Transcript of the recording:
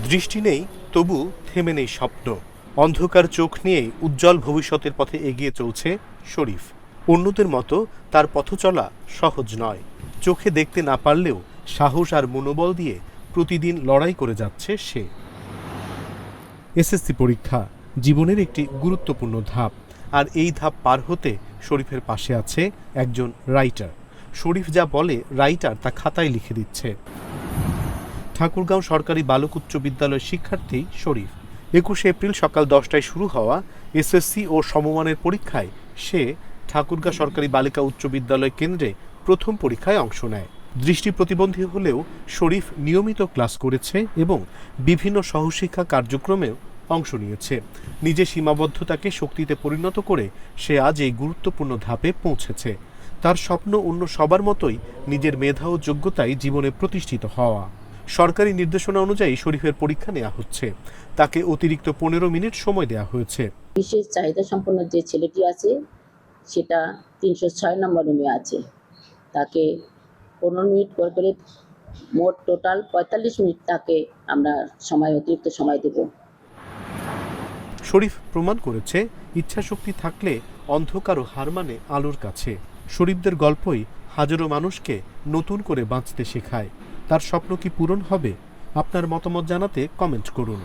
দৃষ্টি নেই, তবু থেমে নেই স্বপ্ন। অন্ধকার চোখ নিয়ে উজ্জ্বল ভবিষ্যতের পথে এগিয়ে চলছে শরীফ। অন্যদের মতো তার পথ চলা সহজ নয়। চোখে দেখতে না পারলেও সাহস আর মনোবল দিয়ে প্রতিদিন লড়াই করে যাচ্ছে সে। এসএসসি পরীক্ষা জীবনের একটি গুরুত্বপূর্ণ ধাপ, আর এই ধাপ পার হতে শরীফের পাশে আছে একজন রাইটার। শরীফ যা বলে রাইটার তা খাতায় লিখে দিচ্ছে। ঠাকুরগাঁও সরকারি বালক উচ্চ বিদ্যালয়ের শিক্ষার্থী শরীফ। ২১ এপ্রিল সকাল ১০টায় শুরু হওয়া এসএসসি ও সমমানের পরীক্ষায় সে ঠাকুরগাঁও সরকারি বালিকা উচ্চ বিদ্যালয় কেন্দ্রে প্রথম পরীক্ষায় অংশ নেয়। দৃষ্টি প্রতিবন্ধী হলেও শরীফ নিয়মিত ক্লাস করেছে এবং বিভিন্ন সহশিক্ষা কার্যক্রমেও অংশ নিয়েছে। নিজের সীমাবদ্ধতাকে শক্তিতে পরিণত করে সে আজ এই গুরুত্বপূর্ণ ধাপে পৌঁছেছে। তার স্বপ্ন অন্য সবার মতোই নিজের মেধা ও যোগ্যতায় জীবনে প্রতিষ্ঠিত হওয়া। সরকারি নির্দেশনা অনুযায়ী শরীফের পরীক্ষা নেওয়া হচ্ছে। তাকে অতিরিক্ত ১৫ মিনিট সময় দেওয়া হয়েছে। বিশেষ চাহিদা সম্পন্ন যে ছেলেটি আছে সেটা ৩০৬ নম্বর রুমে আছে। তাকে ১৫ মিনিট করে করে মোট টোটাল ৪৫ মিনিট তাকে আমরা অতিরিক্ত সময় দেব। শরীফ প্রমাণ করেছে ইচ্ছাশক্তি থাকলে অন্ধকারও হার মানে আলোর কাছে। শরীফদের গল্পই হাজারো মানুষকে নতুন করে বাঁচতে শেখায়। তার স্বপ্ন কি পূরণ হবে? আপনার মতামত জানাতে কমেন্ট করুন।